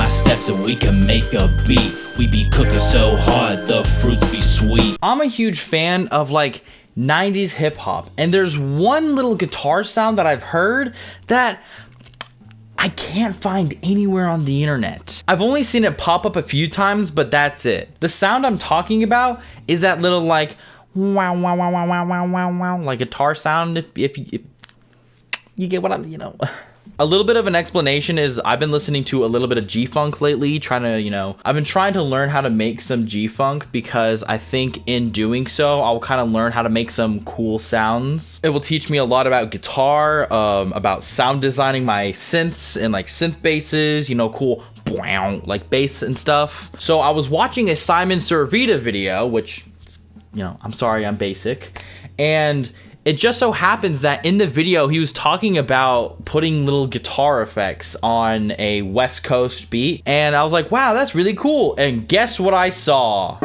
steps and we can make a beat. We be cooking so hard, the fruits be sweet. I'm a huge fan of like 90s hip hop, and there's one little guitar sound that I've heard that I can't find anywhere on the internet. I've only seen it pop up a few times, but that's it. The sound I'm talking about is that little like wow wow wow wow wow wow wow wow like guitar sound. If you get what I'm, A little bit of an explanation is I've been listening to a little bit of G-Funk lately, I've been trying to learn how to make some G-Funk because I think in doing so, I'll kind of learn how to make some cool sounds. It will teach me a lot about guitar, about sound designing my synths and like synth basses, cool like bass and stuff. So I was watching a Simon Servita video, which, I'm sorry, I'm basic. And it just so happens that in the video, he was talking about putting little guitar effects on a West Coast beat. And I was like, wow, that's really cool. And guess what I saw?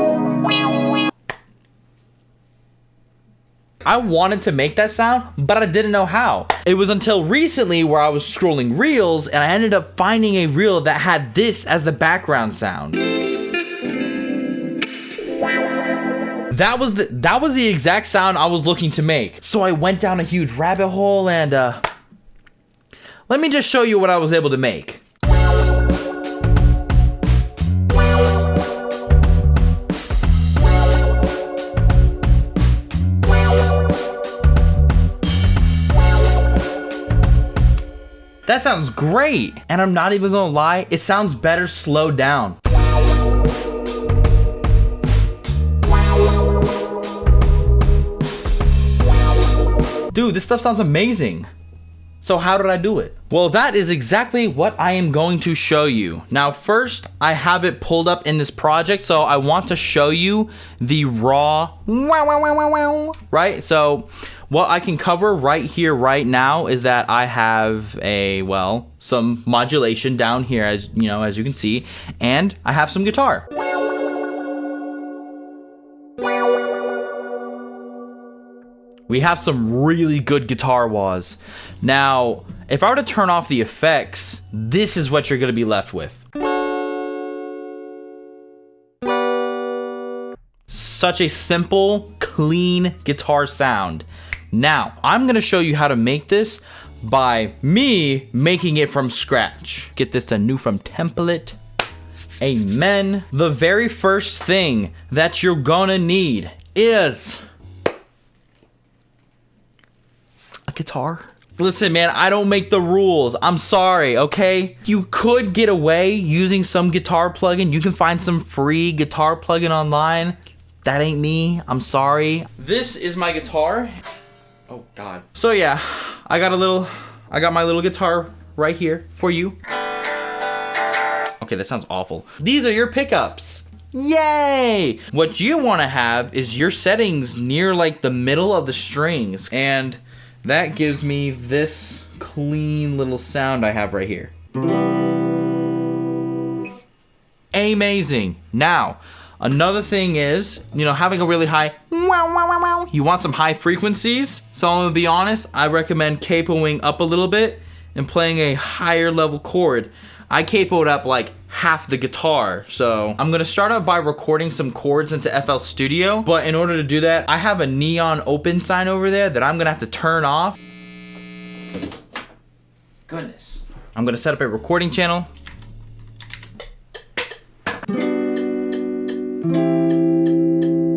I wanted to make that sound, but I didn't know how. It was until recently where I was scrolling reels and I ended up finding a reel that had this as the background sound. That was the exact sound I was looking to make. So I went down a huge rabbit hole and let me just show you what I was able to make. That sounds great. And I'm not even gonna lie, it sounds better slowed down. Dude, this stuff sounds amazing. So how did I do it? Well, that is exactly what I am going to show you. Now, first, I have it pulled up in this project, so I want to show you the raw wow, wow, wow, wow, wow, right? So what I can cover right here, right now, is that I have some modulation down here, as you can see, and I have some guitar. We have some really good guitar wahs. Now, if I were to turn off the effects, this is what you're gonna be left with. Such a simple, clean guitar sound. Now, I'm gonna show you how to make this by me making it from scratch. Get this new from template. Amen. The very first thing that you're gonna need is a guitar. Listen, man, I don't make the rules. I'm sorry, okay? You could get away using some guitar plugin. You can find some free guitar plugin online. That ain't me. I'm sorry. This is my guitar. Oh, God. So, yeah, I got my little guitar right here for you. Okay, that sounds awful. These are your pickups. Yay! What you want to have is your settings near like the middle of the strings, and that gives me this clean little sound I have right here. Amazing. Now, another thing is, having a really high wow, wow, wow, wow. You want some high frequencies? So I'm gonna be honest, I recommend capoing up a little bit and playing a higher level chord. I capoed up like half the guitar. So I'm gonna start out by recording some chords into FL Studio. But in order to do that, I have a neon open sign over there that I'm gonna have to turn off. Goodness. I'm gonna set up a recording channel.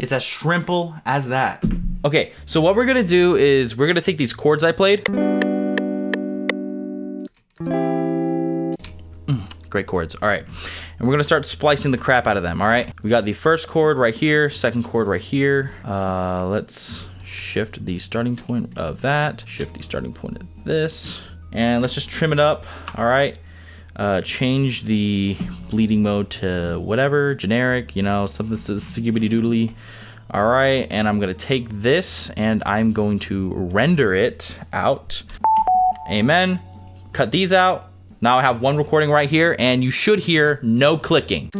It's as shrimple as that. Okay, so what we're gonna do is we're gonna take these chords I played. Great chords. All right. And we're going to start splicing the crap out of them. All right. We got the first chord right here, second chord right here. Let's shift the starting point of that. Shift the starting point of this. And let's just trim it up. All right. Change the bleeding mode to whatever, generic, something skibbity doodly. All right. And I'm going to take this and I'm going to render it out. Amen. Cut these out. Now I have one recording right here, and you should hear no clicking.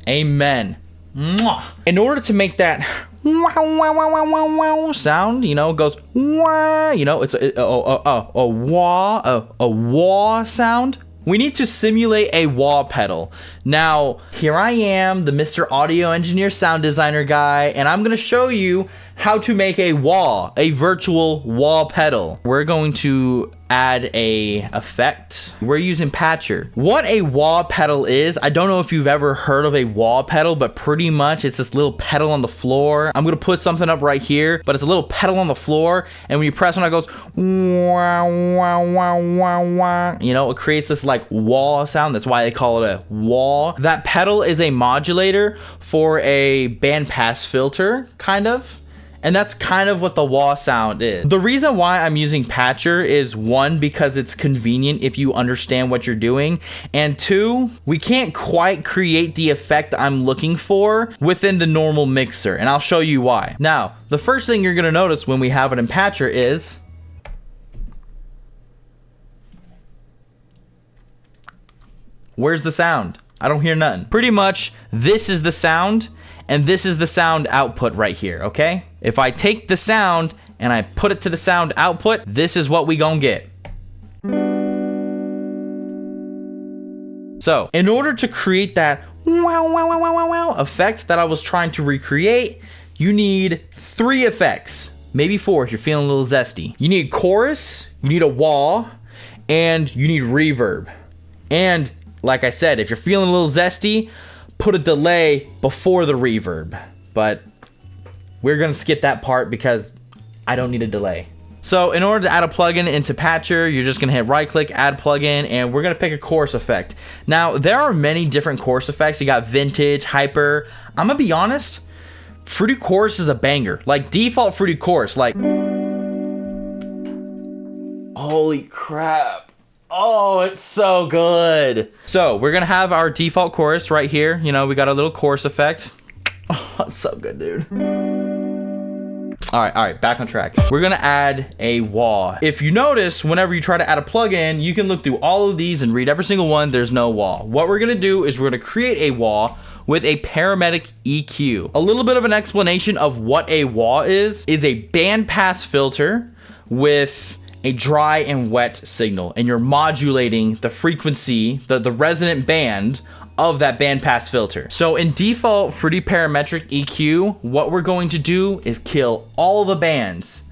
Amen. Mwah. In order to make that wow, wow, wow, wow, wow, wow sound, you know, it goes wah, you know, it's a wah sound. We need to simulate a wah pedal. Now, here I am, the Mr. Audio Engineer Sound Designer guy, and I'm gonna show you how to make a wah, a virtual wah pedal. We're going to add a effect. We're using Patcher. What a wah pedal is, I don't know if you've ever heard of a wah pedal, but pretty much it's this little pedal on the floor. I'm gonna put something up right here, but it's a little pedal on the floor, and when you press on it, it goes wah, wah, wah, wah, wah. You know, it creates this like wah sound. That's why they call it a wah. That pedal is a modulator for a bandpass filter, kind of. And that's kind of what the wah sound is. The reason why I'm using Patcher is one, because it's convenient if you understand what you're doing. And two, we can't quite create the effect I'm looking for within the normal mixer. And I'll show you why. Now, the first thing you're gonna notice when we have it in Patcher is where's the sound? I don't hear nothing. Pretty much, this is the sound, and this is the sound output right here, okay? If I take the sound and I put it to the sound output, this is what we gonna get. So, in order to create that wow, wow, wow, wow, wow, wow effect that I was trying to recreate, you need 3 effects, maybe 4 if you're feeling a little zesty. You need chorus, you need a wah, and you need reverb. And like I said, if you're feeling a little zesty, put a delay before the reverb. But we're gonna skip that part because I don't need a delay. So in order to add a plugin into Patcher, you're just gonna hit right click, add plugin, and we're gonna pick a chorus effect. Now, there are many different chorus effects. You got vintage, hyper. I'm gonna be honest, Fruity Chorus is a banger. Like default Fruity Chorus, like, holy crap. Oh, it's so good. So we're gonna have our default chorus right here. You know, we got a little chorus effect. Oh, it's so good, dude. All right, back on track. We're gonna add a wah. If you notice, whenever you try to add a plugin, you can look through all of these and read every single one, there's no wah. What we're gonna do is we're gonna create a wah with a paramedic EQ. A little bit of an explanation of what a wah is a bandpass filter with a dry and wet signal, and you're modulating the frequency, the resonant band of that bandpass filter. So in default Fruity Parametric EQ, what we're going to do is kill all the bands.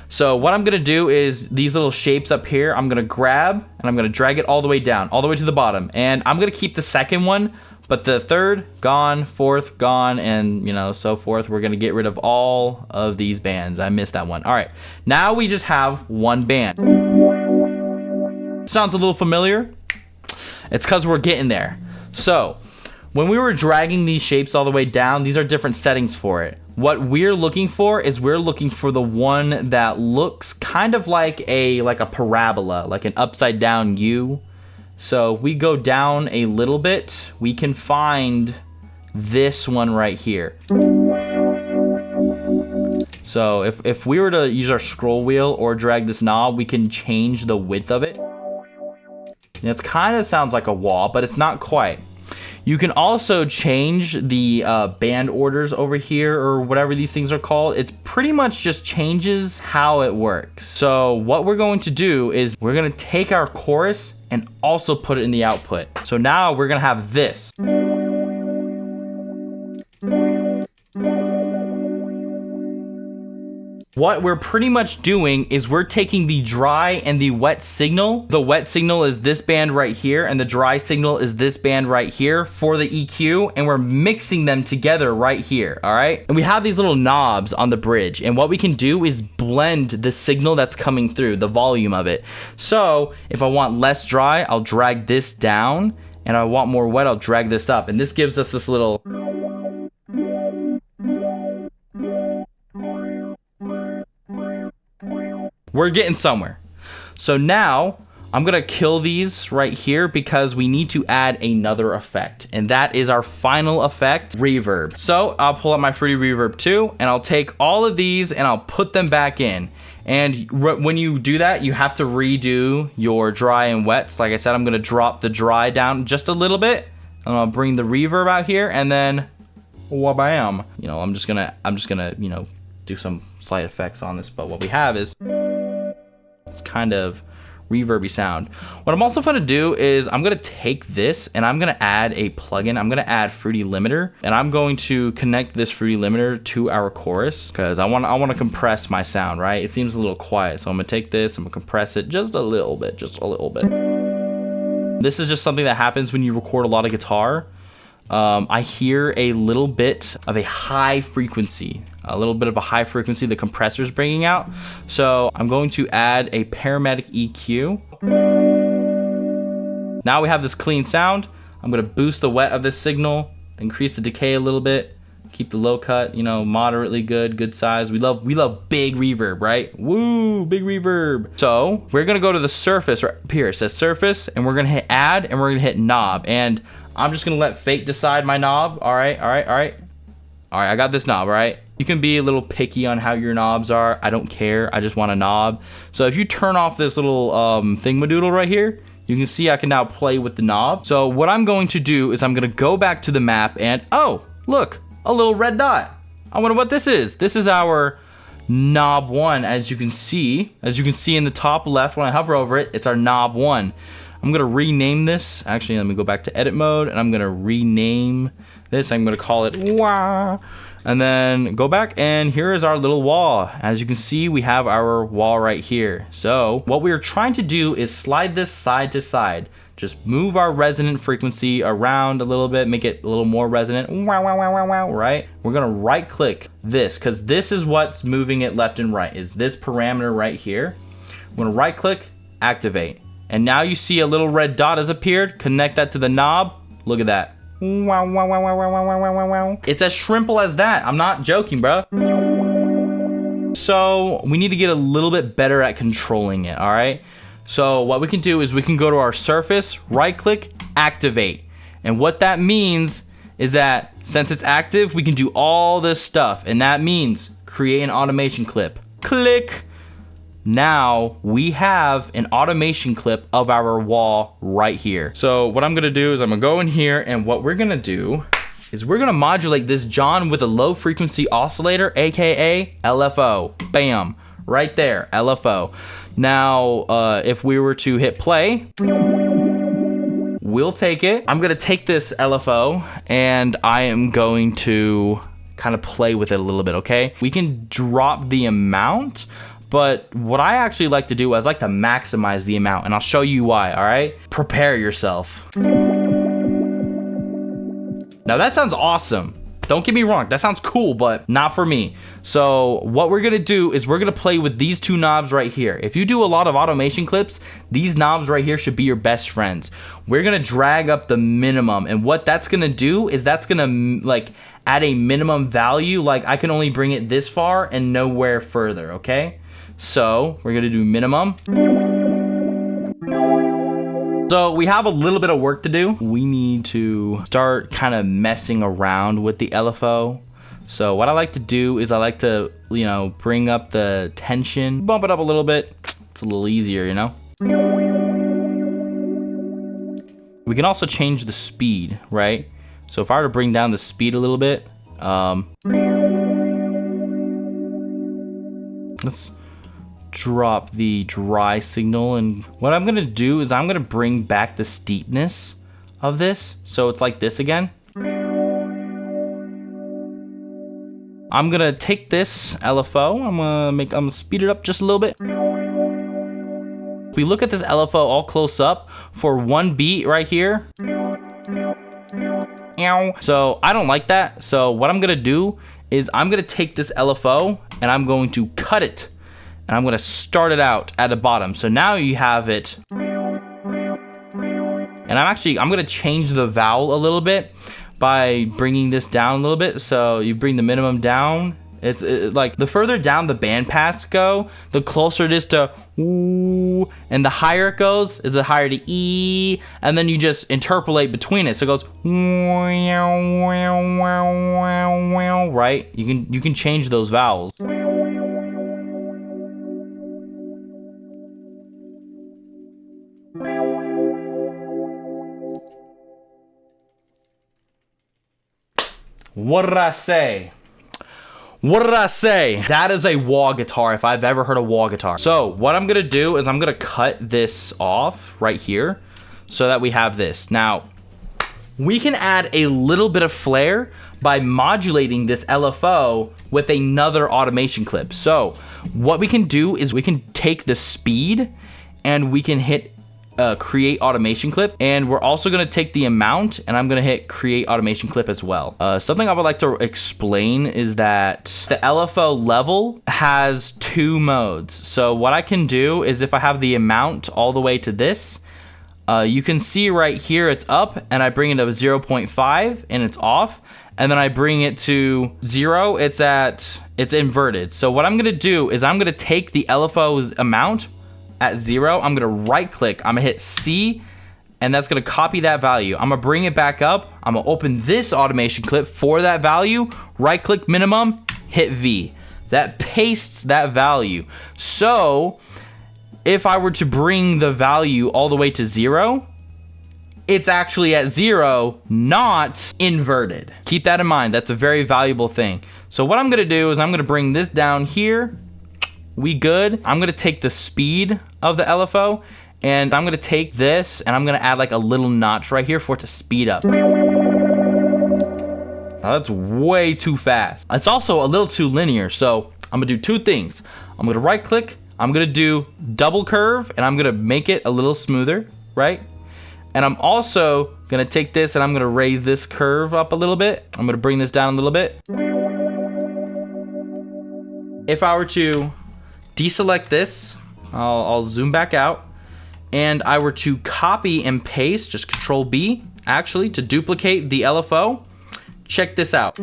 So what I'm gonna do is these little shapes up here, I'm gonna grab and I'm gonna drag it all the way down, all the way to the bottom. And I'm gonna keep the second one, but the third, gone, fourth, gone, and you know, so forth. We're gonna get rid of all of these bands. I missed that one. All right, now we just have one band. Sounds a little familiar? It's because we're getting there. So, when we were dragging these shapes all the way down, these are different settings for it. What we're looking for is we're looking for the one that looks kind of like a parabola, like an upside down U. So we go down a little bit, we can find this one right here. So if we were to use our scroll wheel or drag this knob, we can change the width of it. And it kind of sounds like a wah, but it's not quite. You can also change the band orders over here, or whatever these things are called. It pretty much just changes how it works. So what we're going to do is we're gonna take our chorus and also put it in the output. So now we're gonna have this. What we're pretty much doing is we're taking the dry and the wet signal. The wet signal is this band right here, and the dry signal is this band right here for the EQ, and we're mixing them together right here, all right? And we have these little knobs on the bridge, and what we can do is blend the signal that's coming through, the volume of it. So if I want less dry, I'll drag this down, and I want more wet, I'll drag this up, and this gives us this little... We're getting somewhere. So now I'm gonna kill these right here because we need to add another effect, and that is our final effect, reverb. So I'll pull up my Fruity Reverb 2 and I'll take all of these and I'll put them back in. And when you do that, you have to redo your dry and wets. Like I said, I'm gonna drop the dry down just a little bit, and I'll bring the reverb out here, and then Wabam. You know, I'm just gonna, you know, do some slight effects on this, but what we have is it's kind of reverby sound. What I'm also gonna do is I'm gonna take this and I'm gonna add a plugin. I'm gonna add Fruity Limiter, and I'm going to connect this Fruity Limiter to our chorus because I want to compress my sound, right? It seems a little quiet, so I'm gonna take this, I'm gonna compress it just a little bit, This is just something that happens when you record a lot of guitar. I hear a little bit of a high frequency, the compressor's bringing out. So I'm going to add a paramedic EQ. Now we have this clean sound. I'm gonna boost the wet of this signal, increase the decay a little bit, keep the low cut, you know, moderately good size. We love big reverb, right? Woo, big reverb. So we're gonna go to the surface right here. It says surface, and we're gonna hit add, and we're gonna hit knob. And I'm just gonna let fate decide my knob. All right, I got this knob, all right? You can be a little picky on how your knobs are. I don't care, I just want a knob. So if you turn off this little thingamadoodle right here, you can see I can now play with the knob. So what I'm going to do is I'm gonna go back to the map and, oh, look, a little red dot. I wonder what this is. This is our knob 1, as you can see in the top left when I hover over it, it's our knob 1. I'm gonna rename this. Actually, let me go back to edit mode, and I'm gonna rename this. I'm gonna call it wah, and then go back, and here is our little wah. As you can see, we have our wah right here. So what we are trying to do is slide this side to side. Just move our resonant frequency around a little bit, make it a little more resonant, wow, wow, wow, wow, wow, right? We're gonna right click this, because this is what's moving it left and right, is this parameter right here. I'm gonna right click, activate. And now you see a little red dot has appeared. Connect that to the knob. Look at that. Wow, wow, wow, wow, wow, wow, wow, wow. It's as simple as that. I'm not joking, bro. So we need to get a little bit better at controlling it, all right? So what we can do is we can go to our surface, right click, activate. And what that means is that since it's active, we can do all this stuff. And that means create an automation clip. Click. Now we have an automation clip of our wall right here. So what I'm gonna do is I'm gonna go in here, and what we're gonna do is we're gonna modulate this John with a low frequency oscillator, AKA LFO. Bam, right there, LFO. Now, if we were to hit play, we'll take it. I'm gonna take this LFO and I am going to kind of play with it a little bit, okay? We can drop the amount, but what I actually like to do is I like to maximize the amount, and I'll show you why, all right? Prepare yourself. Now that sounds awesome. Don't get me wrong, that sounds cool, but not for me. So what we're gonna do is we're gonna play with these two knobs right here. If you do a lot of automation clips, these knobs right here should be your best friends. We're gonna drag up the minimum, and what that's gonna do is that's gonna like add a minimum value, like I can only bring it this far and nowhere further, okay? So we're gonna do minimum. So we have a little bit of work to do. We need to start kind of messing around with the LFO. So what I like to do is I like to, you know, bring up the tension, bump it up a little bit. It's a little easier, you know? We can also change the speed, right? So if I were to bring down the speed a little bit, let's drop the dry signal, and what I'm gonna do is I'm gonna bring back the steepness of this, so it's like this again. I'm gonna take this LFO, I'm gonna speed it up just a little bit. If we look at this LFO all close up for one beat right here, so I don't like that. So what I'm gonna do is I'm gonna take this LFO and I'm going to cut it, and I'm gonna start it out at the bottom. So now you have it, and I'm gonna change the vowel a little bit by bringing this down a little bit. So you bring the minimum down. It's like the further down the bandpass go, the closer it is to ooh, and the higher it goes is the higher to E, and then you just interpolate between it. So it goes right. You can change those vowels. What did I say? What did I say? That is a wah guitar if I've ever heard a wah guitar. So what I'm gonna do is I'm gonna cut this off right here so that we have this. Now, we can add a little bit of flair by modulating this LFO with another automation clip. So what we can do is we can take the speed and we can hit create automation clip, and we're also gonna take the amount and I'm gonna hit create automation clip as well. Something I would like to explain is that the LFO level has 2 modes. So what I can do is if I have the amount all the way to this, you can see right here it's up and I bring it to 0.5 and it's off, and then I bring it to 0, it's inverted. So what I'm gonna do is I'm gonna take the LFO's amount at 0, I'm gonna right click, I'm gonna hit C, and that's gonna copy that value. I'm gonna bring it back up, I'm gonna open this automation clip for that value, right click minimum, hit V. That pastes that value. So if I were to bring the value all the way to 0, it's actually at 0, not inverted. Keep that in mind, that's a very valuable thing. So what I'm gonna do is I'm gonna bring this down here. We good. I'm gonna take the speed of the LFO and I'm gonna take this and I'm gonna add like a little notch right here for it to speed up. Now that's way too fast. It's also a little too linear, so I'm gonna do 2 things. I'm gonna right click, I'm gonna do double curve and I'm gonna make it a little smoother, right? And I'm also gonna take this and I'm gonna raise this curve up a little bit. I'm gonna bring this down a little bit. If I were to deselect this, I'll zoom back out, and I were to copy and paste, just Control B, actually, to duplicate the LFO, check this out.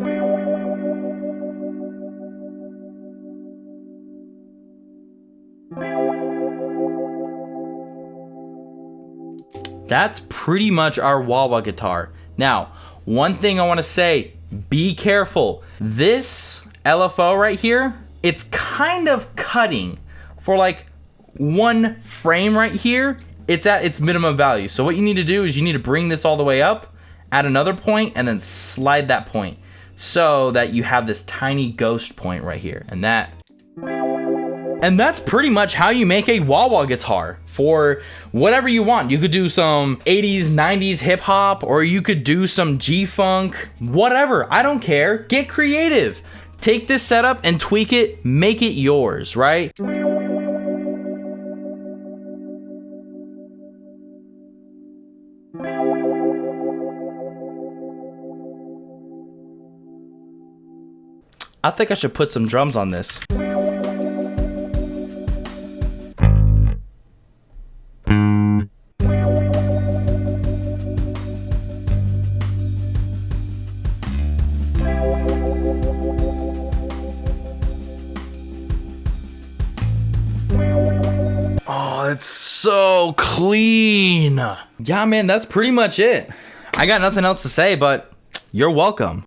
That's pretty much our wah-wah guitar. Now, one thing I wanna say, be careful. This LFO right here, it's kind of cutting for like 1 frame right here. It's at its minimum value. So what you need to do is you need to bring this all the way up at another point and then slide that point so that you have this tiny ghost point right here. And that's pretty much how you make a wah-wah guitar for whatever you want. You could do some 80s, 90s hip hop, or you could do some G-funk, whatever. I don't care. Get creative. Take this setup and tweak it, make it yours, right? I think I should put some drums on this. Oh, it's so clean. Yeah, man, that's pretty much it. I got nothing else to say, but you're welcome.